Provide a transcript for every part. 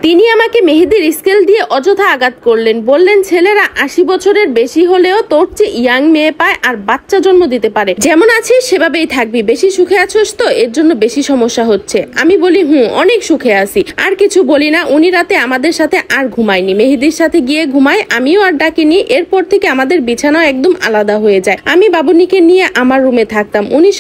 তিনি আমাকে মেহেদির স্কেল দিয়ে অযথা আঘাত করলেন, বললেন ছেলেরা 80 বছরের বেশি হলেও তোর চেয়ে ইয়াং মেয়ে পায় আর বাচ্চা জন্ম দিতে পারে, যেমন আছিস সেভাবেই থাকবি, বেশি সুখে আছোস তো এর জন্য বেশি সমস্যা হচ্ছে। আমি বলি অনেক সুখে আছি, আর কিছু বলি না। উনি রাতে আমাদের সাথে আর ঘুমায়নি, মেহেদির সাথে গিয়ে ঘুমায়, আমিও আর ডাকিনি। এরপর থেকে আমাদের বিছানাও একদম আলাদা হয়ে যায়। আমি বাবুনিকে নিয়ে আমার রুমে থাকতাম, উনি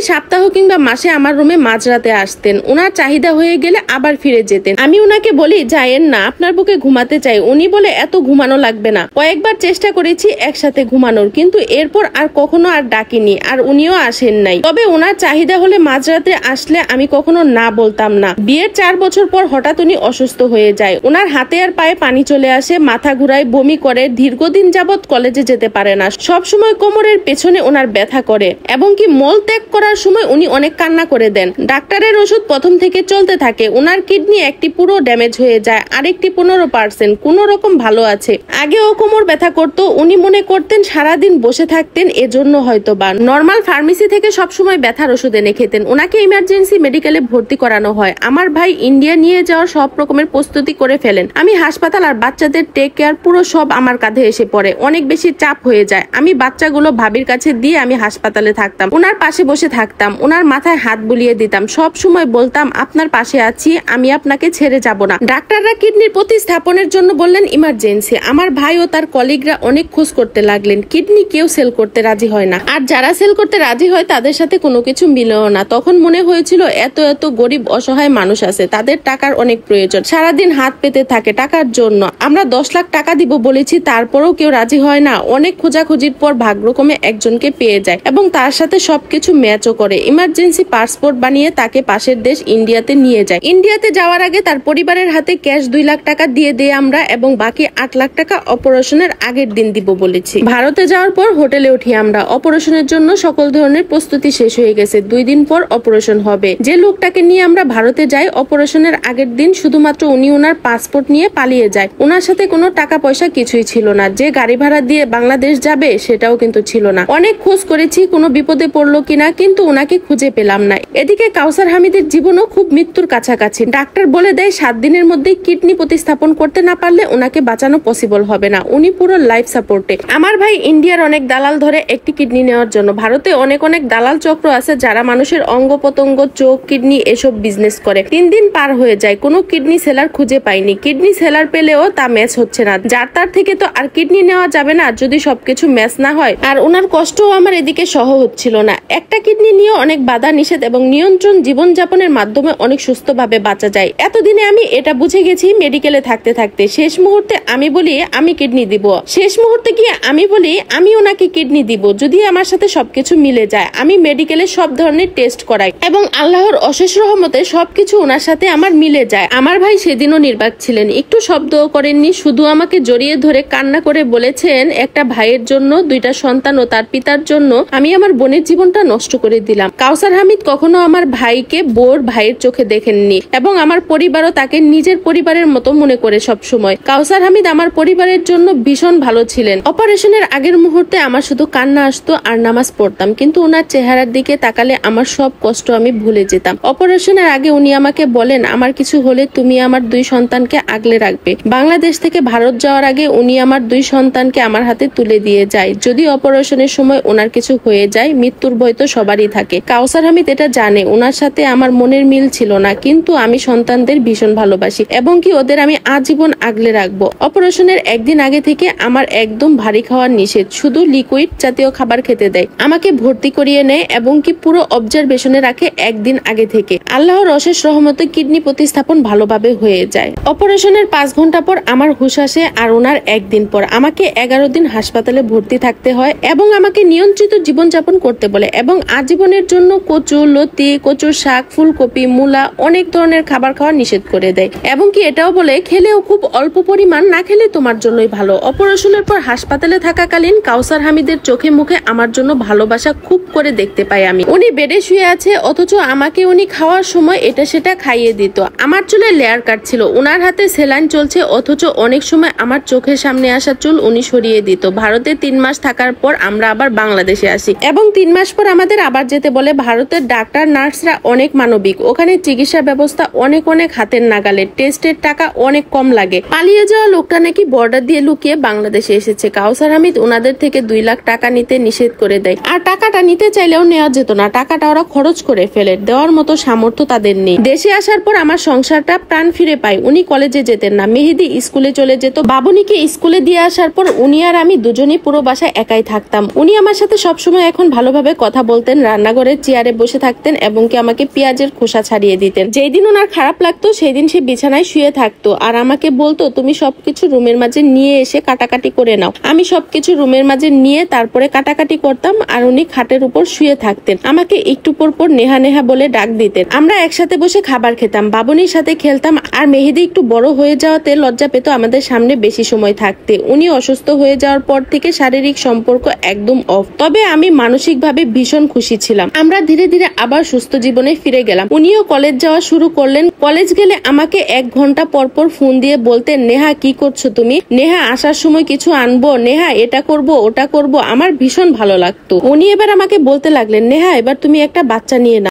সপ্তাহ কিংবা মাসে আমার রুমে মাঝরাতে আসতেন। ওনার চাহিদা হয়ে গেলে আবার ফিরে যেতেন। আমি উনাকে বলি যায়েন না, আপনার বুকে ঘুমাতে চাই। উনি বলে এত ঘুমানো লাগবে না। কয়েকবার চেষ্টা করেছি একসাথে ঘুমানোর, কিন্তু এরপর আর কখনো আর ডাকিনি, আর উনিও আসেন নাই। তবে ওনার চাহিদা হলে মাঝরাতে আসলে আমি কখনো না বলতাম না। বিয়ের 4 বছর পর হঠাৎ উনি অসুস্থ হয়ে যায়। ওনার হাতে আর পায়ে পানি চলে আসে, মাথা ঘুরায়, বমি করে, দীর্ঘদিন যাবৎ কলেজে যেতে পারে না। সব সময় কোমরের পেছনে ওনার ব্যথা করে, এবং কি মল ত্যাগ করার সময় উনি অনেক কান্না করে দেন। ডাক্তারের ওষুধ প্রথম থেকে চলতে থাকে। ওনার কিডনি একটি পুরো ড্যামেজ হয়ে যায়, আরেকটি 15% কোন রকম ভালো আছে। আগেও কোমর ব্যথা করতো, উনি মনে করতেন সারাদিন বসে থাকতেন, এজন্য হয়তো বা। নর্মাল ফার্মেসি থেকে সবসময় ব্যথার ওষুধ এনে খেতেন। ওনাকে ইমার্জেন্সি মেডিকেলে ভর্তি করানো হয়। আমার ভাই ইন্ডিয়া নিয়ে যাওয়ার সব রকমের প্রস্তুতি করে ফেলেন। আমি হাসপাতাল আর বাচ্চাদের টেক কেয়ার পুরো সব আমার কাঁধে এসে পড়ে। অনেক বেশি চাপ হয়ে যায়। আমি বাচ্চাগুলো ভাবির কাছে দিয়ে আমি হাসপাতালে থাকতাম, ওনার পাশে বসে থাকতাম, ওনার মাথায় হাত বুলিয়ে দিতাম, সব সময় বলতাম আপনার পাশে আছি, আমি আপনাকে ছেড়ে যাব না। ডাক্তাররা কিডনির প্রতিস্থাপনের জন্য বললেন ইমার্জেন্সি। আমার ভাই ও তার কলিগরা অনেক খোঁজ করতে লাগলেন। কিডনি কেউ সেল করতে রাজি হয় না, আর যারা সেল করতে রাজি হয় তাদের সাথে কোনো কিছু মিলেও না। তখন মনে হয়েছিল এত গরিব অসহায় মানুষ আছে, তাদের টাকার অনেক প্রয়োজন, সারাদিন হাত পেতে থাকে টাকার জন্য। আমরা 10 লাখ টাকা দিব বলেছি, তারপরেও কেউ রাজি হয় না। অনেক খোঁজাখুঁজির পর ভাগ্যক্রমে একজনকে পেয়ে যায় এবং তার সাথে সবকিছু ম্যাচও করে। ইমার্জেন্সি পাসপোর্ট বানিয়ে তাকে পাশের দেশ ইন্ডিয়াতে নিয়ে যায়। ইন্ডিয়াতে যাওয়ার আগে তার পরিবারের হাতে ক্যাশ 2 লাখ টাকা দিয়ে দেই আমরা, এবং বাকি 8 লাখ টাকা অপারেশনের আগের দিন দিব বলেছি। ভারতে যাওয়ার পর হোটেলে উঠি আমরা। অপারেশনের জন্য সকল ধরনের প্রস্তুতি শেষ হয়ে গেছে। 2 দিন পর অপারেশন হবে। যে লোকটাকে নিয়ে আমরা ভারতে যাই, অপারেশনের আগের দিন শুধুমাত্র উনি ওনার পাসপোর্ট নিয়ে পালিয়ে যায়। ওনার সাথে কোনো টাকা পয়সা কিছুই ছিল না। যে গাড়ি ভাড়া দিয়ে বাংলাদেশ যাবে সেটাও কিন্তু ছিল না। অনেক খোঁজ করেছি কোনো বিপদে পড়লো কিনা, কিন্তু ওনাকে খুঁজে পেলাম না। এদিকে কাউসার হামিদের জীবনও খুব মৃত্যুর কাছাকাছি। ডাক্তার বলে দেয় 7 দিনের মধ্যে কিডনি প্রতিস্থাপন করতে না পারলে ওনাকে বাঁচানো পসিবল হবে না। উনি পুরো লাইফ সাপোর্টে। আমার ভাই ইন্ডিয়ার অনেক দালাল ধরে একটি কিডনি নেওয়ার জন্য। ভারতে অনেক দালাল চক্র আছে যারা মানুষের অঙ্গ প্রত্যঙ্গ, চোখ, কিডনি এসব বিজনেস করে। 3 দিন পার হয়ে যায়, কোনো কিডনি সেলার খুঁজে পাইনি। কিডনি সেলার পেলেও তা ম্যাচ হচ্ছে না। যার তার থেকে তো আর কিডনি নেওয়া যাবে না যদি সবকিছু ম্যাচ না হয়। আর ওনার কষ্টও আমার এদিকে সহ হচ্ছিল না। একটা কিডনি নিয়ে অনেক বাধা নিষেধ এবং নিয়ন্ত্রণ জীবনযাপনের মাধ্যমে অনেক সুস্থভাবে বাঁচা যায়। এতদিনে আমি এটা বুঝে গেছি মেডিকেলে থাকতে থাকতে। শেষ মুহূর্তে আমি বলি আমি কিডনি দিব। শেষ মুহূর্তে গিয়ে আমি বলি আমি ওনাকে কিডনি দিব যদি আমার সাথে সবকিছু মিলে যায়। আমি মেডিকেলে সব ধরনের টেস্ট করাই এবং আল্লাহর অশেষ রহমতে সবকিছু ওনার সাথে আমার মিলে যায়। আমার ভাই সেদিনও নির্বাক ছিলেন, একটু শব্দও করেননি, শুধু আমাকে জড়িয়ে ধরে কান্না করে বলেছেন একটা ভাইয়ের জন্য, 2টা সন্তান ও তার পিতার জন্য আমি আমার বোনের জীবনটা নষ্ট করে দিলাম। কাউসার হামিদ কখনো আমার ভাইকে বোর ভাইয়ের চোখে দেখেননি এবং আমার পরিবারও তাকে নিজের পরিবারের মতো মনে করে সব সময়। কাউসার হামিদ আমার পরিবারের জন্য ভীষণ ভালো ছিলেন। অপারেশনের আগের মুহূর্তে আমার শুধু কান্না আসতো আর নামাজ পড়তাম, কিন্তু ওনার চেহারার দিকে তাকালে আমার সব কষ্ট আমি ভুলে যেতাম। অপারেশনের আগে উনি আমাকে বলেন আমার কিছু হলে তুমি আমার 2 সন্তানকে আগলে রাখবে। বাংলাদেশ থেকে ভারত যাওয়ার আগে উনি আমার 2 সন্তানকে আমার হাতে তুলে দিয়ে যায়। যদি অপারেশনের সময় ওনার কিছু হয়ে যায়, মৃত্যুর ভয় তো সবারই থাকে। কাউসার হামিদ এটা জানে। ওনার সাথে আমার মনের মিল ছিল না, কিন্তু আমি সন্তানদের ভীষণ ভালোবাসি এবং কি ওদের আমি আজীবন আগলে রাখবো। অপারেশনের একদিন আগে থেকে আমার একদম ভারী খাওয়ার নিষেধ, শুধু লিকুইড জাতীয় খাবার খেতে দেয়। আমাকে ভর্তি করিয়ে নেয় এবং কি পুরো অবজারভেশনে রাখে একদিন আগে থেকে। আল্লাহর অশেষ রহমতে কিডনি প্রতিস্থাপন ভালোভাবে হয়ে যায়। অপারেশনের 5 ঘন্টা পর আমার হুঁশ আসে আর ওনার 1 দিন পর আমাকে 11 দিন হাসপাতালে ভর্তি থাকতে হয় এবং আমাকে নিয়ন্ত্রিত জীবনযাপন করতে বলে এবং আজীবনের জন্য কচু, লতি, কচুর শাক, ফুলকপি, মূলা অনেক ধরনের খাবার খাওয়া নিষেধ করে দেয় এবং কি এটাও বলে খেলেও খুব অল্প পরিমাণ, না খেলে তোমার জন্যই ভালো। অপারেশনের পর হাসপাতালে থাকাকালীন কাউসার হামিদের চোখে মুখে আমার জন্য ভালোবাসা খুব করে দেখতে পাই আমি। উনি বেডে শুয়ে আছে অথচ আমাকে উনি খাওয়ার সময় এটা সেটা খাইয়ে দিত। আমার চুলে লেয়ার কাট ছিল, ওনার হাতে সেলাইন চলছে অথচ অনেক সময় আমার চোখের সামনে আসা চুল উনি সরিয়ে দিত। ভারতে 3 মাস থাকার পর আমরা আবার বাংলাদেশে আসি এবং 3 মাস পর আমাদের আবার যেতে বলে। ভারতের ডাক্তার নার্সরা অনেক মানবিক, ওখানে চিকিৎসা ব্যবস্থা অনেক হাতের নাগালে। মেডিকেলের টেস্টের টাকা অনেক কম লাগে। পালিয়ে যাওয়া লোকটা নাকি বর্ডার দিয়ে লুকিয়ে বাংলাদেশে এসেছে। কাউসার হামিদ ওনাদের থেকে 2 লাখ টাকা নিতে নিষেধ করে দেয়, আর টাকাটা নিতে চাইলেও নেওয়া যেত না, টাকাটা ওরা খরচ করে ফেলে, দেওয়ার মতো সামর্থ্য তাদের নেই। দেশে আসার পর আমার সংসারটা প্রাণ ফিরে পায়। উনি কলেজে যেতেন না, মেহেদি স্কুলে চলে যেত। বাবুনিকে স্কুলে দিয়ে আসার পর উনি আর আমি দুজনেই পুরো বাসায় একাই থাকতাম। উনি আমার সাথে সবসময় এখন ভালোভাবে কথা বলতেন, রান্নাঘরের চেয়ারে বসে থাকতেন এবং কি আমাকে পেঁয়াজের খোসা ছাড়িয়ে দিতেন। যেই দিন ওনার খারাপ লাগতো সেই দিন সে বিছানায় শুয়ে থাকতো আর আমাকে বলতো, তুমি সবকিছু রুমের মাঝে নিয়ে এসে কাটাকাটি করে নাও। আমি সবকিছু রুমের মাঝে নিয়ে তারপরে কাটাকাটি করতাম আর উনি খাটের উপর শুয়ে থাকতেন। আমাকে একটু পর পর নেহা নেহা বলে ডাক দিতেন। আমরা একসাথে বসে খাবার খেতাম, বাবুনির সাথে খেলতাম। আর মেহেদি একটু বড় হয়ে যাওয়াতে লজ্জা পেত আমাদের সামনে বেশি সময় থাকতে। উনি অসুস্থ হয়ে যাওয়ার পর থেকে শারীরিক সম্পর্ক একদম অফ। তবে আমি মানসিকভাবে ভীষণ খুশি ছিলাম। আমরা ধীরে ধীরে আবার সুস্থ জীবনে ফিরে গেলাম। উনিও কলেজ যাওয়া শুরু করলেন। কলেজ গেলে আমাকে 1 ঘন্টা পর পর ফোন দিয়ে বলতেন, নেহা কি করছো তুমি? নেহা আসার সময় কিছু আনবো? নেহা এটা করব ওটা করব। আমার ভীষণ ভালো লাগতো। উনি এবার আমাকে বলতে লাগলেন, নেহা এবার তুমি একটা বাচ্চা নিয়ে নাও।